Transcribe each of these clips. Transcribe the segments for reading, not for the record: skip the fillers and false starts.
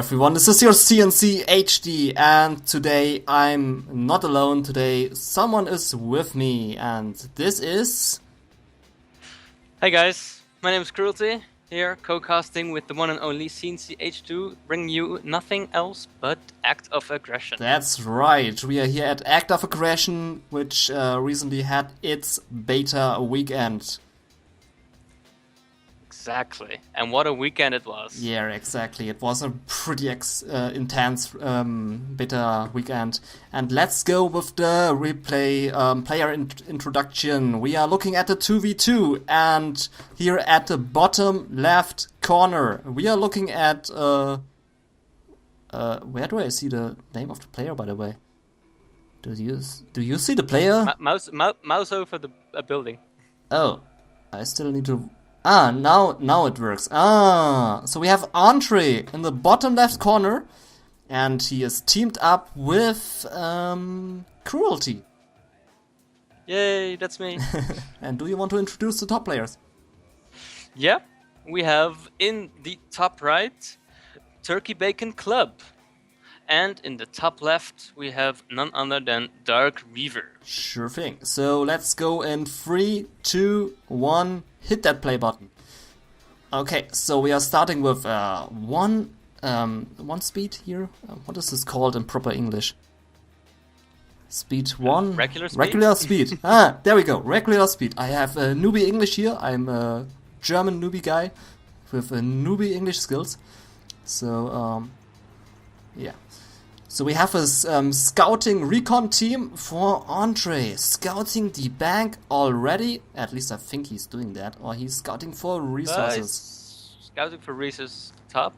everyone, this is your cncHD, and today I'm not alone. Today someone is with me, and this is... Hey guys, my name is Cruelty, here co-casting with the one and only cncHD, bringing you nothing else but Act of Aggression. That's right, we are here at Act of Aggression, which recently had its beta weekend. Exactly, and what a weekend it was. Yeah, exactly. It was a pretty intense beta weekend. And let's go with the replay player introduction. We are looking at the 2v2, and here at the bottom left corner, we are looking at... where do I see the name of the player, by the way? Do you see the player? Mouse over the building. Oh, I still need to... now it works. So we have Andre in the bottom left corner, and he is teamed up with Cruelty. Yay, that's me. And do you want to introduce the top players? Yeah, we have in the top right, Turkey Bacon Club. And in the top left, we have none other than Dark Reaver. Sure thing. So let's go in 3, 2, 1... Hit that play button. Okay, so we are starting with one speed here. What is this called in proper English? Speed 1? Regular speed? Regular speed. There we go. Regular speed. I have newbie English here. I'm a German newbie guy with newbie English skills. So, yeah. So we have a scouting recon team for Andre. Scouting the bank already. At least I think he's doing that. Or he's scouting for resources. Scouting for resources top.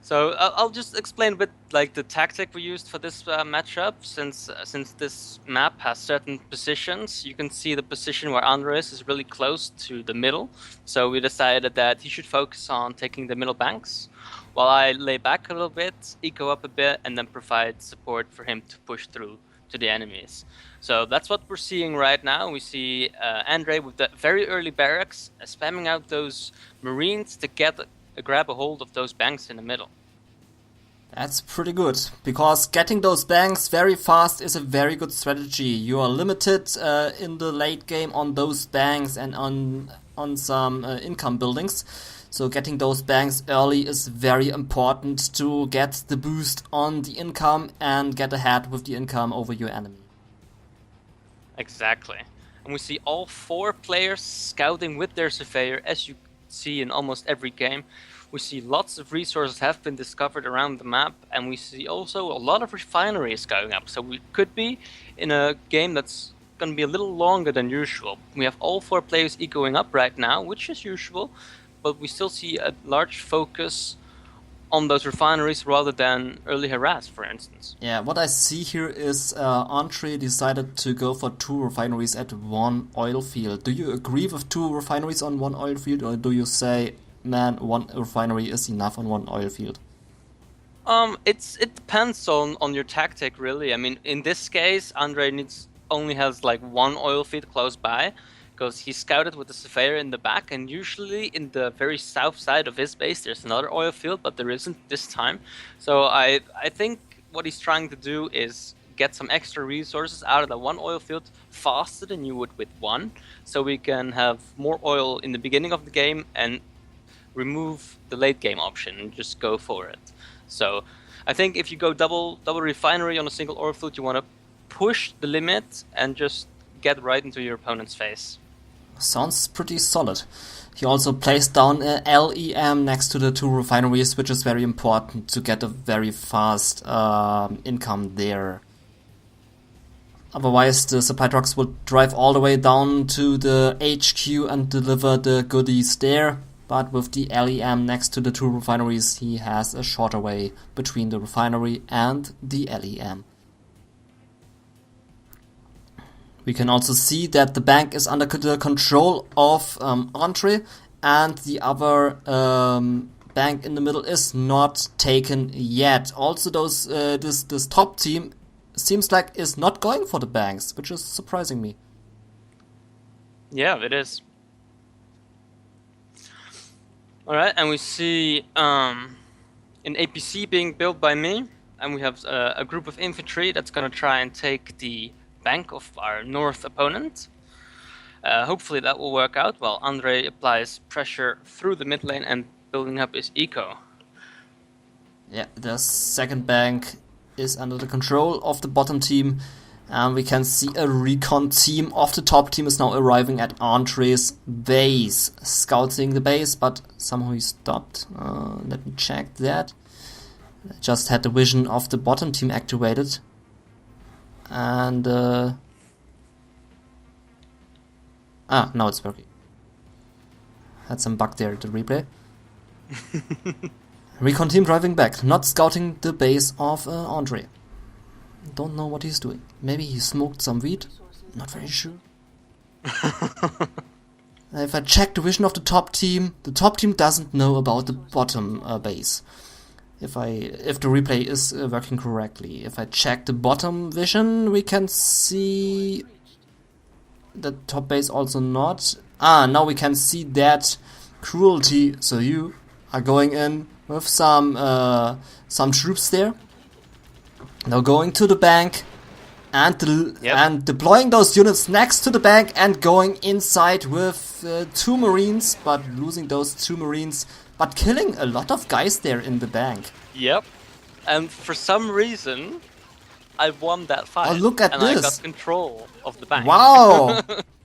So I'll just explain a bit like the tactic we used for this matchup. Since this map has certain positions, you can see the position where Andre is really close to the middle. So we decided that he should focus on taking the middle banks, while I lay back a little bit, eco up a bit, and then provide support for him to push through to the enemies. So that's what we're seeing right now. We see Andre with the very early barracks, spamming out those marines to grab a hold of those banks in the middle. That's pretty good, because getting those banks very fast is a very good strategy. You are limited in the late game on those banks and on some income buildings. So getting those banks early is very important to get the boost on the income and get ahead with the income over your enemy. Exactly. And we see all 4 players scouting with their surveyor, as you see in almost every game. We see lots of resources have been discovered around the map, and we see also a lot of refineries going up. So we could be in a game that's going to be a little longer than usual. We have all 4 players ecoing up right now, which is usual, but we still see a large focus on those refineries rather than early harass, for instance. Yeah, what I see here is Andre decided to go for 2 refineries at 1 oil field. Do you agree with 2 refineries on 1 oil field, or do you say, man, 1 refinery is enough on 1 oil field? It depends on your tactic, really. I mean, in this case, Andre only has like 1 oil field close by, because he scouted with the surveyor in the back, and usually in the very south side of his base there's another oil field, but there isn't this time. So I think what he's trying to do is get some extra resources out of the 1 oil field faster than you would with 1, so we can have more oil in the beginning of the game and remove the late game option and just go for it. So I think if you go double refinery on a single oil field, you want to push the limit and just get right into your opponent's face. Sounds pretty solid. He also placed down a LEM next to the 2 refineries, which is very important to get a very fast income there. Otherwise, the supply trucks will drive all the way down to the HQ and deliver the goodies there. But with the LEM next to the 2 refineries, he has a shorter way between the refinery and the LEM. We can also see that the bank is under the control of Andre, and the other bank in the middle is not taken yet. Also, this top team seems like is not going for the banks, which is surprising me. Yeah, it is. All right, and we see an APC being built by me, and we have a group of infantry that's going to try and take the bank of our north opponent. Hopefully that will work out while Andre applies pressure through the mid lane and building up his eco. Yeah, the second bank is under the control of the bottom team, and we can see a recon team of the top team is now arriving at Andre's base, scouting the base, but somehow he stopped. Let me check that. I just had the vision of the bottom team activated, and now it's working. Had some bug there at the replay. Recon team driving back, not scouting the base of Andre. Don't know what he's doing. Maybe he smoked some weed? Not very sure. If I check the vision of the top team doesn't know about the bottom base. If the replay is working correctly. If I check the bottom vision, we can see the top base also not. Now we can see that Cruelty. So you are going in with some troops there. Now going to the bank and deploying those units next to the bank and going inside with 2 Marines, but losing those 2 Marines, but killing a lot of guys there in the bank. Yep. And for some reason, I won that fight. Oh, look at and this! I got control of the bank. Wow!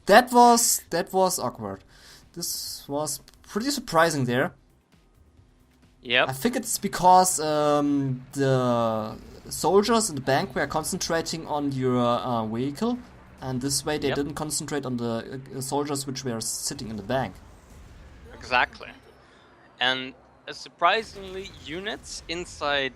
that was awkward. This was pretty surprising there. Yep. I think it's because the soldiers in the bank were concentrating on your vehicle, and this way they didn't concentrate on the soldiers which were sitting in the bank. Exactly. And surprisingly, units inside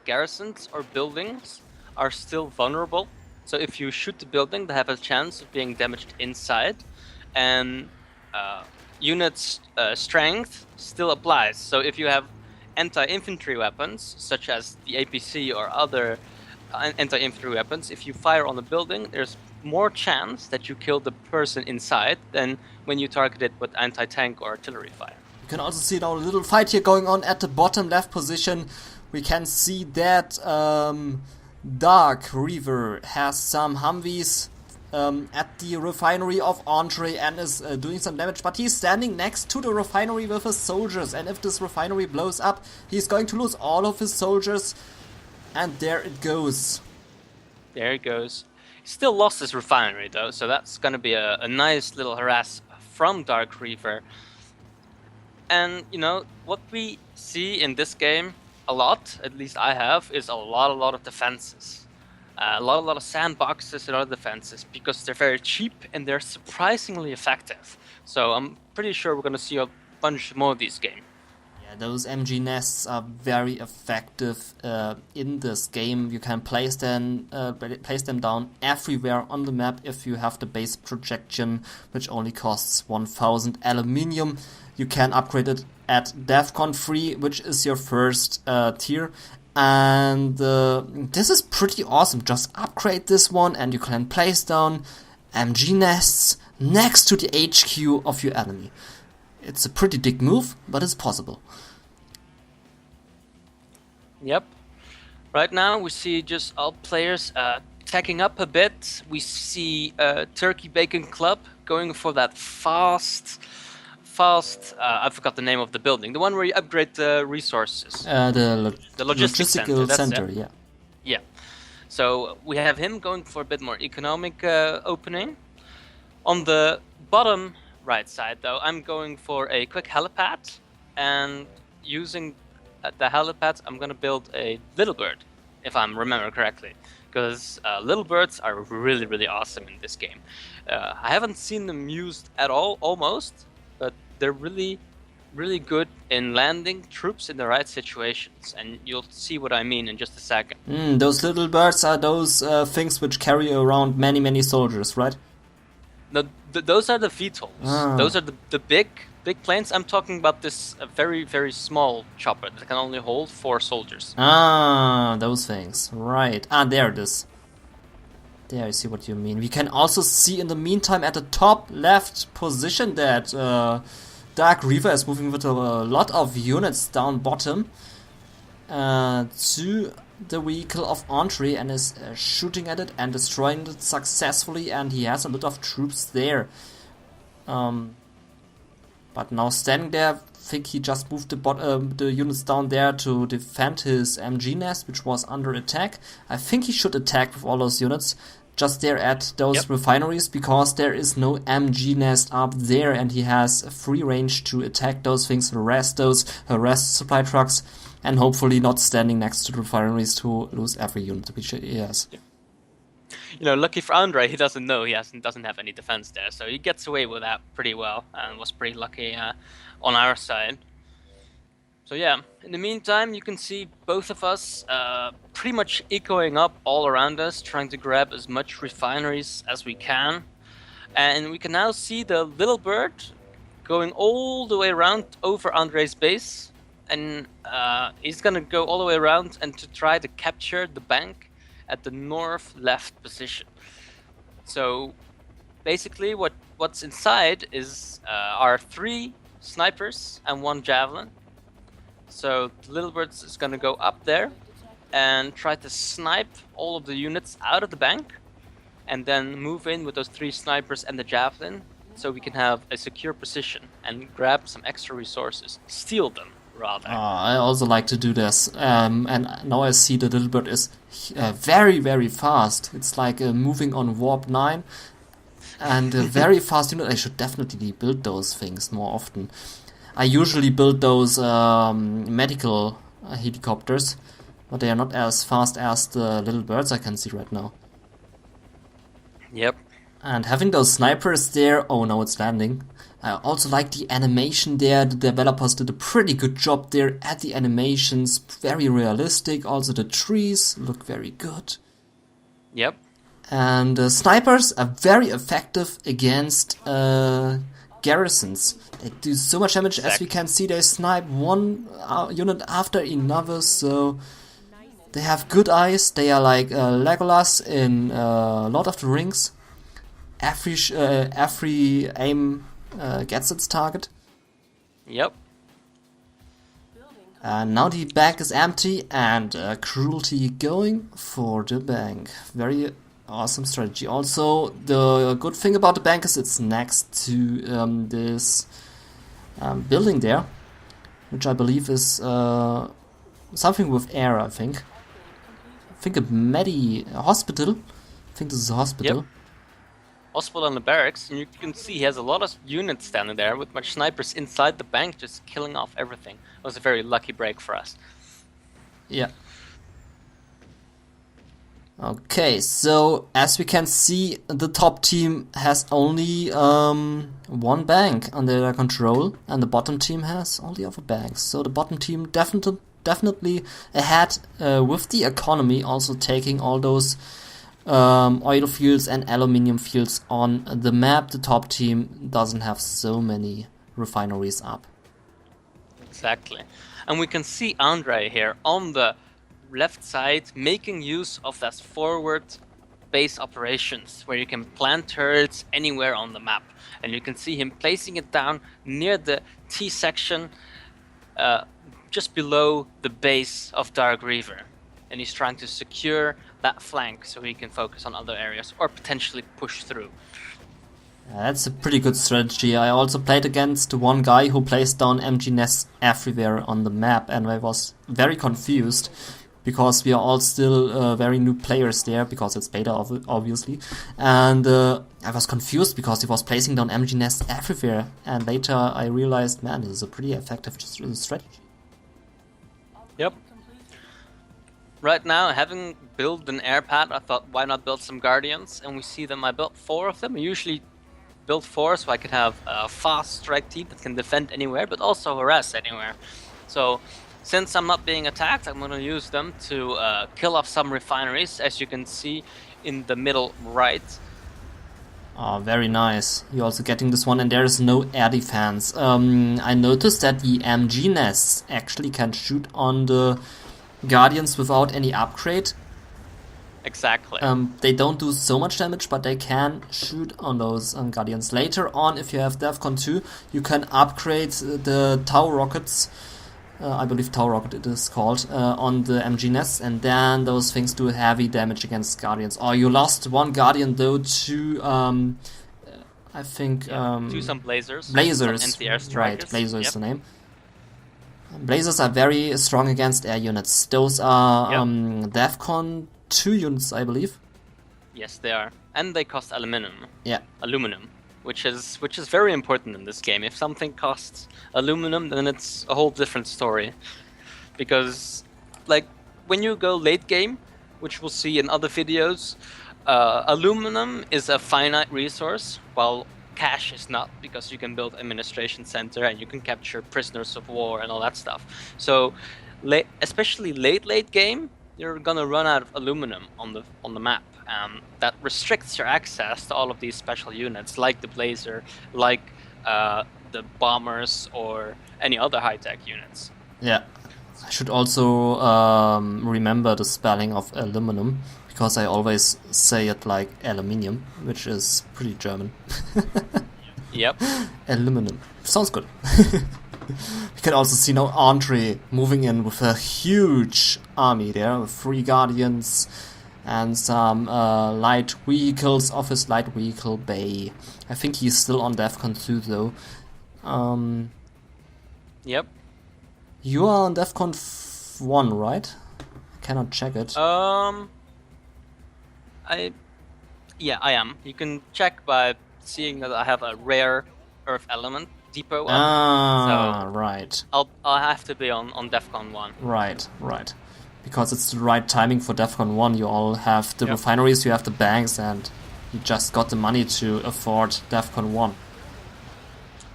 garrisons or buildings are still vulnerable. So if you shoot the building, they have a chance of being damaged inside, and units' strength still applies. So if you have anti-infantry weapons, such as the APC or other anti-infantry weapons, if you fire on the building, there's more chance that you kill the person inside than when you target it with anti-tank or artillery fire. You can also see now a little fight here going on at the bottom left position. We can see that Dark Reaver has some Humvees at the refinery of Andre and is doing some damage, but he's standing next to the refinery with his soldiers, and if this refinery blows up, he's going to lose all of his soldiers, and there it goes. There it goes. He still lost his refinery though, so that's gonna be a nice little harass from Dark Reaver. And you know, what we see in this game a lot, at least I have, is a lot of defenses. A lot of sandboxes and other defenses, because they're very cheap and they're surprisingly effective. So I'm pretty sure we're gonna see a bunch more of these games. Yeah, those MG nests are very effective in this game. You can place them down everywhere on the map if you have the base projection, which only costs 1000 aluminium. You can upgrade it at DEFCON 3, which is your first tier. And this is pretty awesome. Just upgrade this one and you can place down MG nests next to the HQ of your enemy. It's a pretty dick move, but it's possible. Yep. Right now we see just all players tagging up a bit. We see Turkey Bacon Club going for that fast, I forgot the name of the building. The one where you upgrade the resources. The logistical center, yeah. Yeah. So we have him going for a bit more economic opening. On the bottom right side, though, I'm going for a quick helipad. And using the helipad, I'm going to build a little bird, if I remember correctly. Because little birds are really awesome in this game. I haven't seen them used at all, almost. But they're really good in landing troops in the right situations, and you'll see what I mean in just a second. Those little birds are those things which carry around many soldiers, right? No, those are the VTOLs. Those are the big planes. I'm talking about this very small chopper that can only hold 4 soldiers. Those things, right? There it is. There, I see what you mean. We can also see in the meantime at the top left position that Dark Reaver is moving with a lot of units down bottom. to the vehicle of Andre and is shooting at it and destroying it successfully, and he has a lot of troops there. But now standing there, I think he just moved the units down there to defend his MG nest, which was under attack. I think he should attack with all those units just there at those refineries, because there is no MG nest up there, and he has free range to attack those things, harass supply trucks, and hopefully not standing next to the refineries to lose every unit which he has. Yeah. You know, lucky for Andre, he doesn't know he doesn't have any defense there, so he gets away with that pretty well, and was pretty lucky on our side. So yeah, in the meantime, you can see both of us pretty much echoing up all around us, trying to grab as much refineries as we can. And we can now see the little bird going all the way around over Andre's base. And he's going to go all the way around and to try to capture the bank at the north left position. So basically what's inside is our 3 snipers and 1 javelin. So the little bird is going to go up there and try to snipe all of the units out of the bank, and then move in with those 3 snipers and the javelin, so we can have a secure position and grab some extra resources, steal them rather. I also like to do this, and now I see the little bird is very, very fast. It's like moving on warp 9, and a very fast unit. I should definitely build those things more often. I usually build those medical helicopters, but they are not as fast as the little birds I can see right now. Yep. And having those snipers there, oh no, it's landing. I also like the animation there. The developers did a pretty good job there at the animations, very realistic. Also the trees look very good. Yep. And snipers are very effective against garrisons. They do so much damage. As we can see, they snipe one unit after another, so they have good eyes. They are like Legolas in Lord of the Rings. Every aim gets its target. Yep. And now the bank is empty, and Cruelty going for the bank. Very awesome strategy. Also, the good thing about the bank is it's next to this building there, which I believe is something with air, I think. I think a hospital. I think this is a hospital. Yep. Hospital and the barracks, and you can see he has a lot of units standing there with much snipers inside the bank, just killing off everything. It was a very lucky break for us. Yeah. Okay, so as we can see, the top team has only 1 bank under their control, and the bottom team has all the other banks. So the bottom team definitely ahead with the economy, also taking all those oil fields and aluminium fields on the map. The top team doesn't have so many refineries up. Exactly. And we can see Andre here on the left side making use of that forward base operations, where you can plant turrets anywhere on the map. And you can see him placing it down near the T section, just below the base of Dark Reaver. And he's trying to secure that flank so he can focus on other areas or potentially push through. That's a pretty good strategy. I also played against one guy who placed down MG nests everywhere on the map, and I was very confused because we are all still very new players there, because it's beta obviously, and I was confused because he was placing down MG nests everywhere, and later I realized, man, this is a pretty effective strategy. Yep. Right now, having built an air pad, I thought, why not build some Guardians? And we see them. I built 4 of them. I usually build 4 so I could have a fast strike team that can defend anywhere, but also harass anywhere. So, since I'm not being attacked, I'm going to use them to kill off some refineries, as you can see in the middle right. Oh, very nice. You're also getting this one, and there is no air defense. I noticed that the MG nests actually can shoot on the Guardians without any upgrade. Exactly. They don't do so much damage, but they can shoot on those Guardians. Later on, if you have DEFCON 2, you can upgrade the Tau rockets I believe Tower Rocket it is called, on the MG nests, and then those things do heavy damage against Guardians. Oh, you lost one Guardian though to, I think... to some Blazers. Blazers, some anti-air strikers. Right, Blazer is the name. Blazers are very strong against air units. Those are DEFCON 2 units, I believe. Yes, they are. And they cost aluminum. Yeah. Aluminum. Which is very important in this game. If something costs aluminum, then it's a whole different story. Because, like, when you go late game, which we'll see in other videos, aluminum is a finite resource, while cash is not, because you can build administration center and you can capture prisoners of war and all that stuff. So, especially late game, you're gonna run out of aluminum on the map. That restricts your access to all of these special units, like the Blazer, like the bombers, or any other high-tech units. Yeah, I should also remember the spelling of aluminum, because I always say it like aluminium, which is pretty German. Yep. Aluminum. Sounds good. We can also see now Andre moving in with a huge army there, with 3 Guardians and some light vehicles of his light vehicle bay. I think he's still on DEFCON 2 though. Yep. You are on DEFCON 1, right? I cannot check it. I am. You can check by seeing that I have a rare Earth element depot. Right. I'll have to be on DEFCON 1. Right. Because it's the right timing for DEFCON 1. You all have the refineries, you have the banks, and you just got the money to afford DEFCON 1.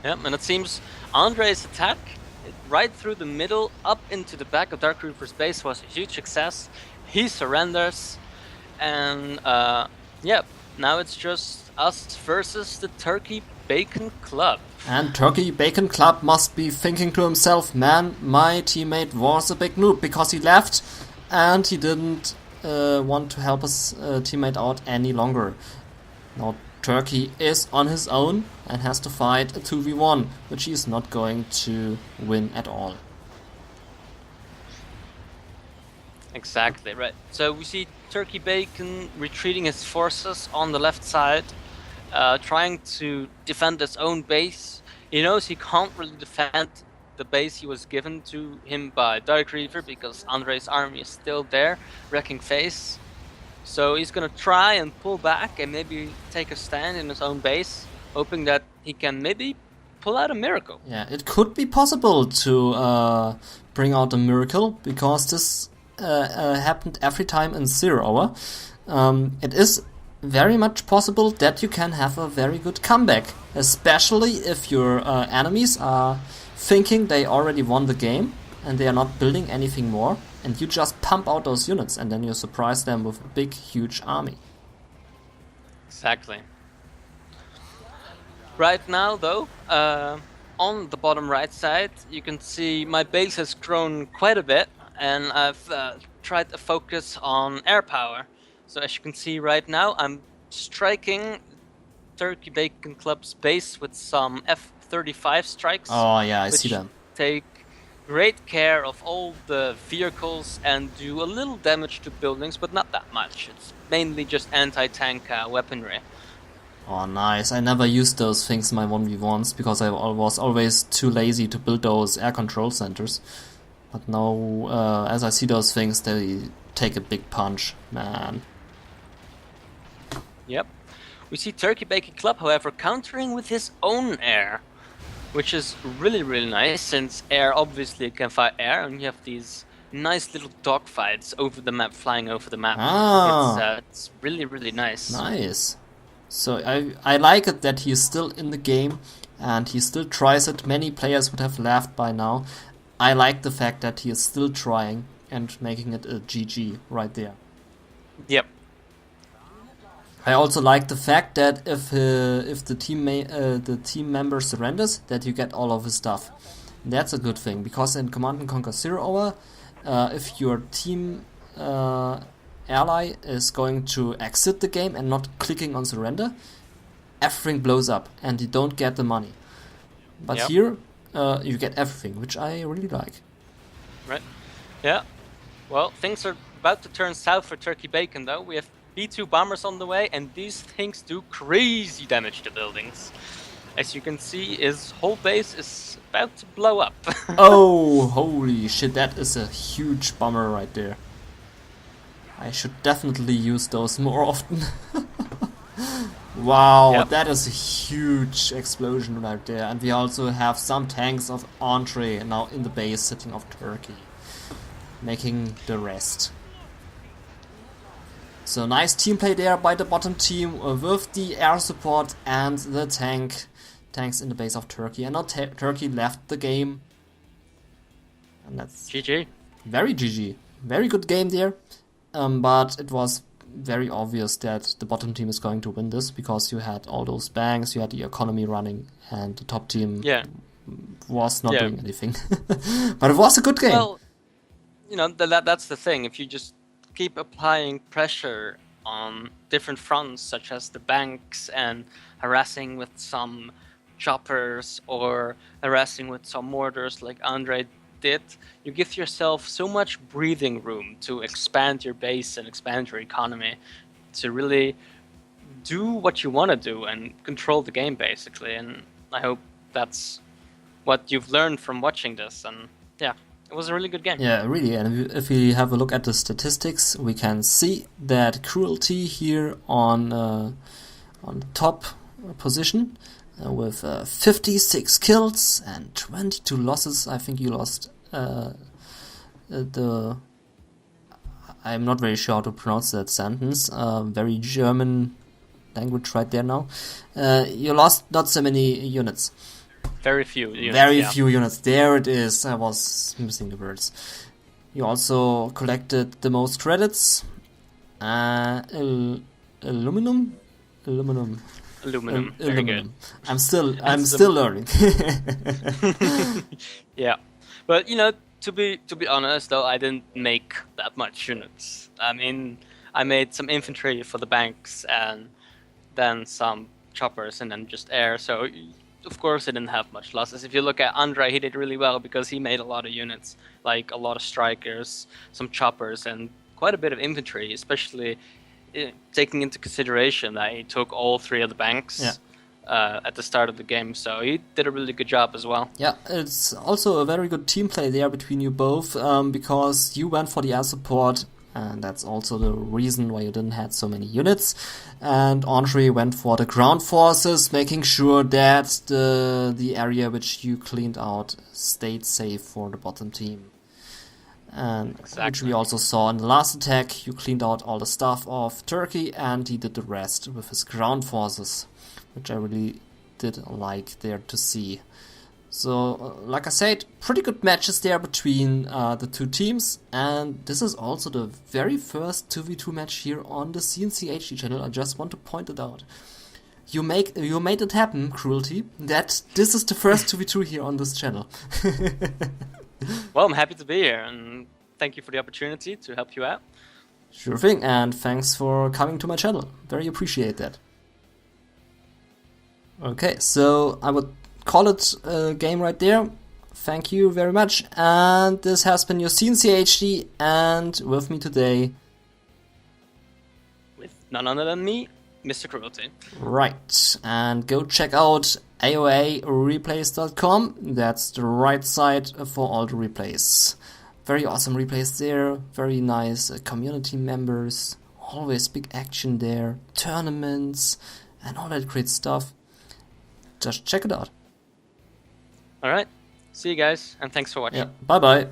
Yep, and it seems Andre's attack right through the middle up into the back of Dark Reaper's base was a huge success. He surrenders, and now it's just us versus the Turkey Bacon Club. And Turkey Bacon Club must be thinking to himself, man, my teammate was a big noob because he left and he didn't want to help his teammate out any longer. Now Turkey is on his own and has to fight a 2v1, which he is not going to win at all. Exactly, right. So we see Turkey Bacon retreating his forces on the left side, trying to defend his own base. He knows he can't really defend the base he was given to him by Dark Reaver because Andre's army is still there, wrecking face. So he's gonna try and pull back and maybe take a stand in his own base, hoping that he can maybe pull out a miracle. Yeah, it could be possible to bring out a miracle, because this happened every time in 0 hour. It is very much possible that you can have a very good comeback, especially if your enemies are thinking they already won the game and they are not building anything more, and you just pump out those units and then you surprise them with a big, huge army. Exactly. Right now, though, on the bottom right side, you can see my base has grown quite a bit, and I've tried to focus on air power. So as you can see right now, I'm striking Turkey Bacon Club's base with some F-35 strikes. Oh yeah, I see them. Take great care of all the vehicles and do a little damage to buildings, but not that much. It's mainly just anti-tank weaponry. Oh nice, I never used those things in my 1v1s because I was always too lazy to build those air control centers. But now, as I see those things, they take a big punch, man. Yep. We see Turkey Bacon Club, however, countering with his own air, which is really, really nice, since air obviously can fight air, and you have these nice little dogfights over the map, flying over the map. It's really, really nice. Nice. So I like it that he's still in the game, and he still tries it. Many players would have left by now. I like the fact that he is still trying and making it a GG right there. Yep. I also like the fact that if the team member surrenders, that you get all of his stuff. That's a good thing, because in Command & Conquer 0 Hour, if your team ally is going to exit the game and not clicking on surrender, everything blows up and you don't get the money. But here, you get everything, which I really like. Right. Yeah. Well, things are about to turn south for Turkey Bacon, though. We have B2 bombers on the way, and these things do crazy damage to buildings. As you can see, his whole base is about to blow up. Oh, holy shit, that is a huge bomber right there. I should definitely use those more often. Wow, Yep. that is a huge explosion right there. And we also have some tanks of Andre now in the base sitting of Turkey, making the rest. So nice team play there by the bottom team with the air support and the tanks in the base of Turkey. And now Turkey left the game. And that's GG. very GG. Very good game there. But it was very obvious that the bottom team is going to win this because you had all those banks, you had the economy running, and the top team was not doing anything. But it was a good game. Well, you know, that's the thing. If you just keep applying pressure on different fronts, such as the banks, and harassing with some choppers or harassing with some mortars like Andre did, you give yourself so much breathing room to expand your base and expand your economy to really do what you want to do and control the game, basically. And I hope that's what you've learned from watching this. And yeah, it was a really good game. Yeah, really. And if we have a look at the statistics, we can see that Cruelty here on the top position with 56 kills and 22 losses. I think you lost I'm not very sure how to pronounce that sentence. Very German language right there now. You lost not so many units. Very few units. Very few units. There it is. I was missing the words. You also collected the most credits. Aluminum. Very good. I'm still learning. Yeah, but you know, to be honest though, I didn't make that much units. I mean, I made some infantry for the banks and then some choppers and then just air. So of course I didn't have much losses. If you look at Andre, he did really well because he made a lot of units, like a lot of strikers, some choppers, and quite a bit of infantry, especially taking into consideration that he took all three of the banks at the start of the game, so he did a really good job as well. Yeah, it's also a very good team play there between you both, because you went for the air support, and that's also the reason why you didn't have so many units, and Andre went for the ground forces, making sure that the area which you cleaned out stayed safe for the bottom team. And which we also saw in the last attack, you cleaned out all the stuff of Turkey and he did the rest with his ground forces, which I really did like there to see. So, like I said, pretty good matches there between the two teams, and this is also the very first 2v2 match here on the cncHD channel. I just want to point it out. You made it happen, Cruelty, that this is the first 2v2 here on this channel. Well, I'm happy to be here, and thank you for the opportunity to help you out. Sure thing, and thanks for coming to my channel. Very appreciate that. Okay, so I would call it a game right there. Thank you very much, and this has been your cncHD, and with me today, with none other than me, Mr. Cruelty. Right, and go check out AOAreplays.com. That's the right site for all the replays. Very awesome replays there, very nice community members, always big action there, tournaments, and all that great stuff. Just check it out. Alright, see you guys, and thanks for watching. Yeah, bye bye.